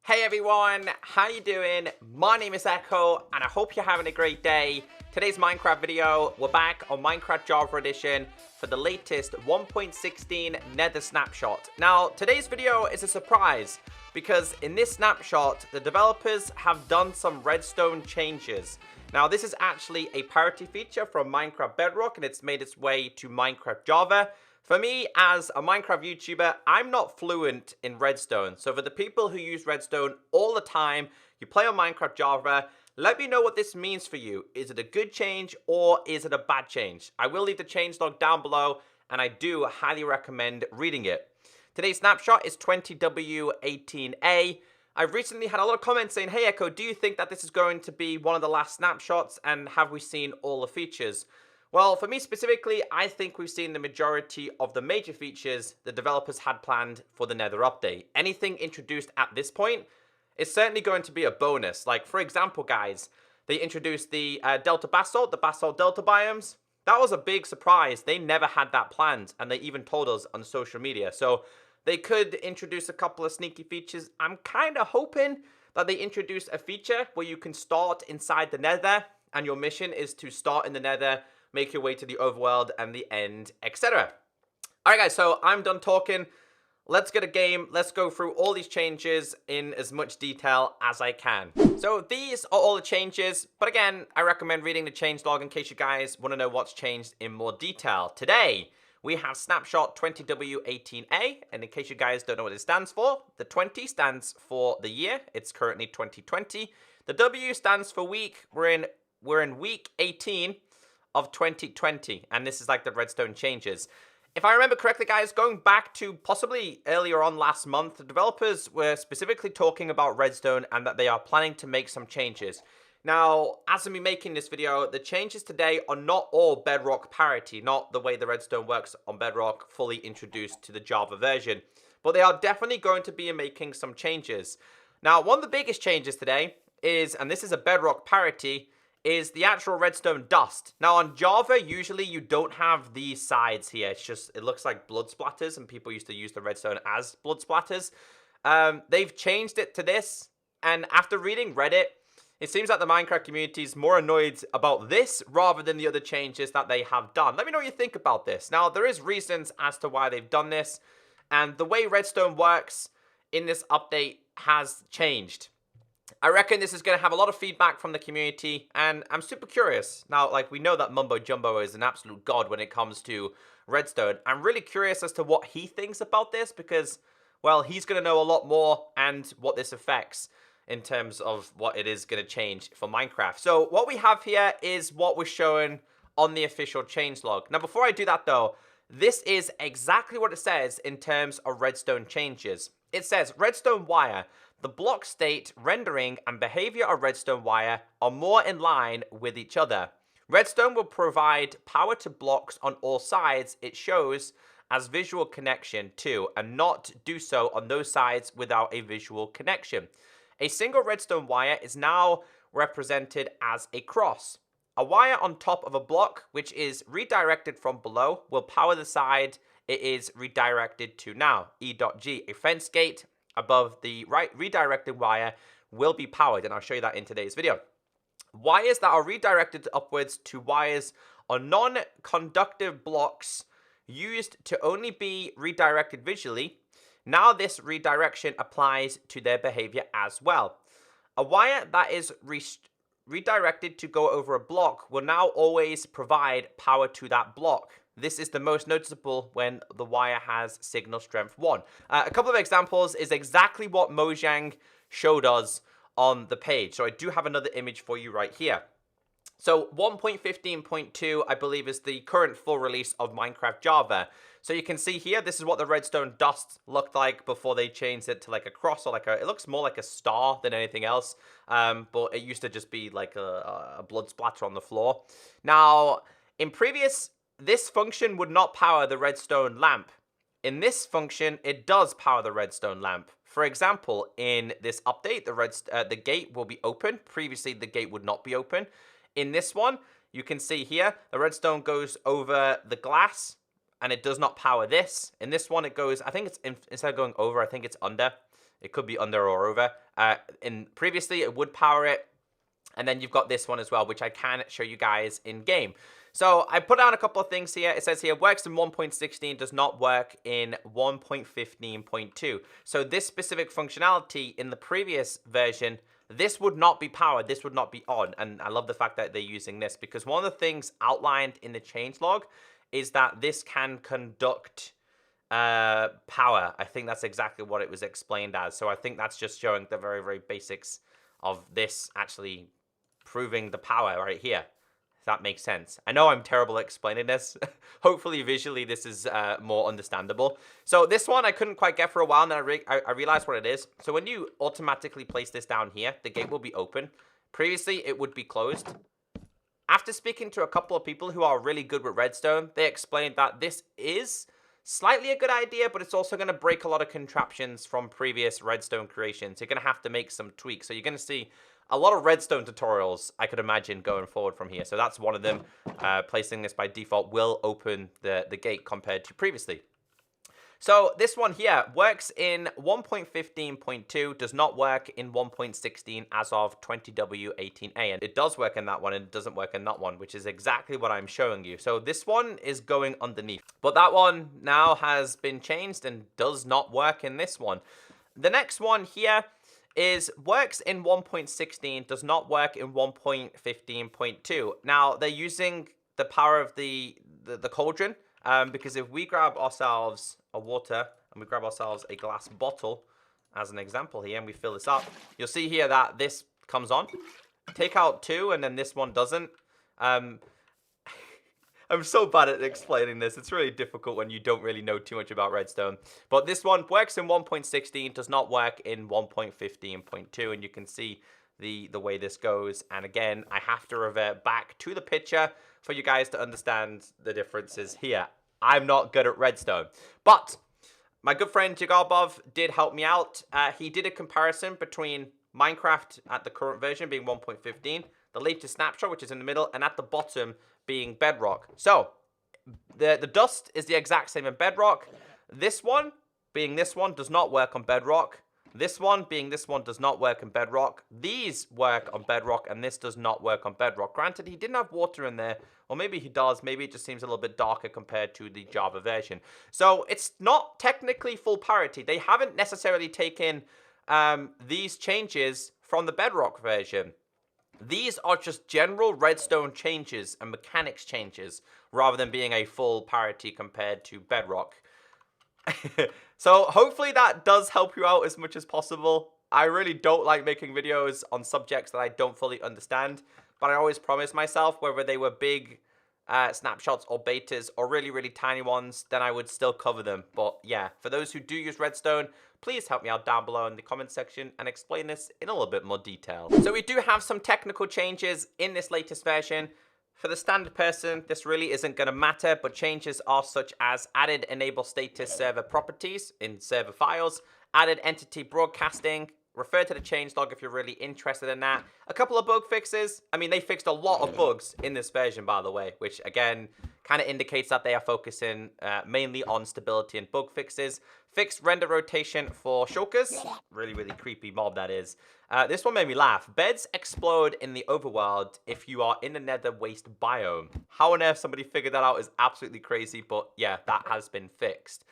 Hey everyone, how you doing? My name is Echo, and I hope you're having a great day. Today's Minecraft video, we're back on Minecraft Java Edition for the latest 1.16 Nether Snapshot. Now, today's video is a surprise, because in this snapshot, the developers have done some redstone changes. Now, this is actually a parity feature from Minecraft Bedrock, and it's made its way to Minecraft Java. For me, as a Minecraft YouTuber, I'm not fluent in Redstone. So for the people who use Redstone all the time, you play on Minecraft Java, let me know what this means for you. Is it a good change or is it a bad change? I will leave the changelog down below, and I do highly recommend reading it. Today's snapshot is 20w18a. I've recently had a lot of comments saying, hey Echo, do you think that this is going to be one of the last snapshots, and have we seen all the features? Well, for me specifically, I think we've seen the majority of the major features the developers had planned for the Nether update. Anything introduced at this point is certainly going to be a bonus. Like, for example, guys, they introduced the Delta Basalt, the Basalt Delta biomes. That was a big surprise. They never had that planned, and they even told us on social media. So they could introduce a couple of sneaky features. I'm kind of hoping that they introduce a feature where you can start inside the Nether, and your mission is to start in the Nether, make your way to the overworld and the end, etc. Alright guys, so I'm done talking. Let's get a game. Let's go through all these changes in as much detail as I can. So these are all the changes, but again, I recommend reading the changelog in case you guys want to know what's changed in more detail. Today, we have Snapshot 20w18a, and in case you guys don't know what it stands for, the 20 stands for the year. It's currently 2020. The W stands for week. We're in week 18 of 2020, and this is like the redstone changes. If I remember correctly, guys, going back to possibly earlier on last month, the developers were specifically talking about redstone and that they are planning to make some changes. Now, as I'm making this video, the changes today are not all Bedrock Parity, not the way the redstone works on Bedrock fully introduced to the Java version, but they are definitely going to be making some changes. Now, one of the biggest changes today is, and this is a Bedrock Parity, is the actual Redstone Dust. Now on Java, usually you don't have these sides here. It's just, it looks like blood splatters, and people used to use the redstone as blood splatters. They've changed it to this, and after reading Reddit, it seems like the Minecraft community is more annoyed about this rather than the other changes that they have done. Let me know what you think about this. Now, there is reasons as to why they've done this, and the way Redstone works in this update has changed. I reckon this is going to have a lot of feedback from the community, and I'm super curious. Now, like, we know that Mumbo Jumbo is an absolute god when it comes to Redstone. I'm really curious as to what he thinks about this because, well, he's going to know a lot more and what this affects in terms of what it is going to change for Minecraft. So what we have here is what was shown on the official changelog. Now, before I do that, though, this is exactly what it says in terms of redstone changes. It says, redstone wire. The block state, rendering, and behavior of redstone wire are more in line with each other. Redstone will provide power to blocks on all sides it shows as visual connection to, and not do so on those sides without a visual connection. A single redstone wire is now represented as a cross. A wire on top of a block, which is redirected from below, will power the side it is redirected to now. E.G. A fence gate above the redirected wire will be powered, and I'll show you that in today's video. Wires that are redirected upwards to wires on non-conductive blocks used to only be redirected visually. Now this redirection applies to their behavior as well. A wire that is redirected to go over a block will now always provide power to that block. This is the most noticeable when the wire has signal strength 1. A couple of examples is exactly what Mojang showed us on the page. So I do have another image for you right here. So 1.15.2, I believe, is the current full release of Minecraft Java. So you can see here, this is what the Redstone Dust looked like before they changed it to like a cross, or like a, it looks more like a star than anything else. But it used to just be like a blood splatter on the floor. Now, in previous, this function would not power the redstone lamp. In this function, it does power the redstone lamp. For example, in this update, the gate will be open. Previously, the gate would not be open. In this one, you can see here, the redstone goes over the glass, and it does not power this. In this one, it goes, I think it's, instead of going over, I think it's under. It could be under or over. And previously, it would power it. And then you've got this one as well, which I can show you guys in game. So I put down a couple of things here. It says here, works in 1.16, does not work in 1.15.2. So this specific functionality in the previous version, this would not be powered. This would not be on. And I love the fact that they're using this, because one of the things outlined in the changelog is that this can conduct power. I think that's exactly what it was explained as. So I think that's just showing the very, very basics of this actually proving the power right here. That makes sense. I know I'm terrible at explaining this. Hopefully visually this is more understandable. So this one I couldn't quite get for a while, and then I realized what it is. So when you automatically place this down here, the gate will be open. Previously it would be closed. After speaking to a couple of people who are really good with redstone, they explained that this is slightly a good idea, but it's also going to break a lot of contraptions from previous redstone creations. You're going to have to make some tweaks. So you're going to see a lot of redstone tutorials, I could imagine, going forward from here. So that's one of them. Placing this by default will open the gate compared to previously. So this one here works in 1.15.2, does not work in 1.16 as of 20w18a. And it does work in that one and it doesn't work in that one, which is exactly what I'm showing you. So this one is going underneath. But that one now has been changed and does not work in this one. The next one here is works in 1.16, does not work in 1.15.2. Now, they're using the power of the cauldron, because if we grab ourselves a water and we grab ourselves a glass bottle as an example here and we fill this up, you'll see here that this comes on. Take out two and then this one doesn't. I'm so bad at explaining this. It's really difficult when you don't really know too much about redstone. But this one works in 1.16, does not work in 1.15.2. And you can see the way this goes. And again, I have to revert back to the picture for you guys to understand the differences here. I'm not good at redstone. But my good friend Jigarbov did help me out. He did a comparison between Minecraft at the current version being 1.15, the latest snapshot, which is in the middle, and at the bottom being Bedrock. So the dust is the exact same in Bedrock. This one being this one does not work on Bedrock. This one being this one does not work on Bedrock. These work on Bedrock and this does not work on Bedrock. Granted, he didn't have water in there, or maybe he does. Maybe it just seems a little bit darker compared to the Java version. So it's not technically full parity. They haven't necessarily taken these changes from the Bedrock version. These are just general redstone changes and mechanics changes rather than being a full parity compared to Bedrock. So hopefully that does help you out as much as possible. I really don't like making videos on subjects that I don't fully understand, but I always promise myself, whether they were big snapshots or betas or really, really tiny ones, then I would still cover them. But yeah, for those who do use redstone, please help me out down below in the comment section and explain this in a little bit more detail. So we do have some technical changes in this latest version. For the standard person, this really isn't going to matter, but changes are such as added enable status server properties in server files, added entity broadcasting. Refer to the changelog if you're really interested in that. A couple of bug fixes. I mean, they fixed a lot of bugs in this version, by the way, which again kind of indicates that they are focusing mainly on stability and bug fixes. Fixed render rotation for shulkers. Really, really creepy mob that is. This one made me laugh. Beds explode in the overworld if you are in the nether waste biome. How on earth somebody figured that out is absolutely crazy, but yeah, that has been fixed.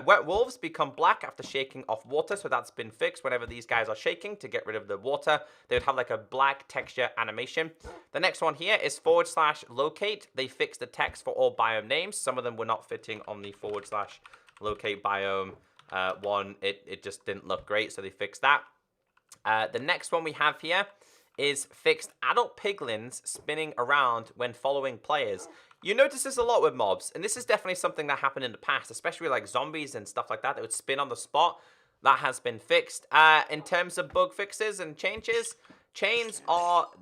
Wet wolves become black after shaking off water, so that's been fixed. Whenever these guys are shaking to get rid of the water, they would have like a black texture animation. The next one here is /locate. They fixed the text for all biome names. Some of them were not fitting on the /locate biome one. It just didn't look great, so they fixed that. The next one we have here is fixed adult piglins spinning around when following players. You notice this a lot with mobs, and this is definitely something that happened in the past, especially like zombies and stuff like that would spin on the spot. That has been fixed. In terms of bug fixes and changes, chains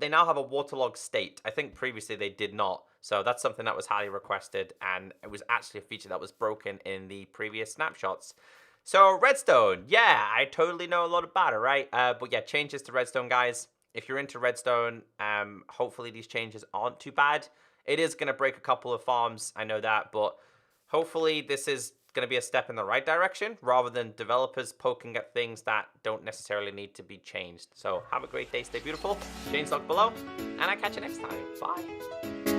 they now have a waterlogged state. I think previously they did not. So that's something that was highly requested, and it was actually a feature that was broken in the previous snapshots. So redstone, yeah, I totally know a lot about it, right? But yeah, changes to redstone, guys. If you're into redstone, hopefully these changes aren't too bad. It is going to break a couple of farms, I know that, but hopefully this is going to be a step in the right direction rather than developers poking at things that don't necessarily need to be changed. So have a great day, stay beautiful, change log below, and I'll catch you next time. Bye.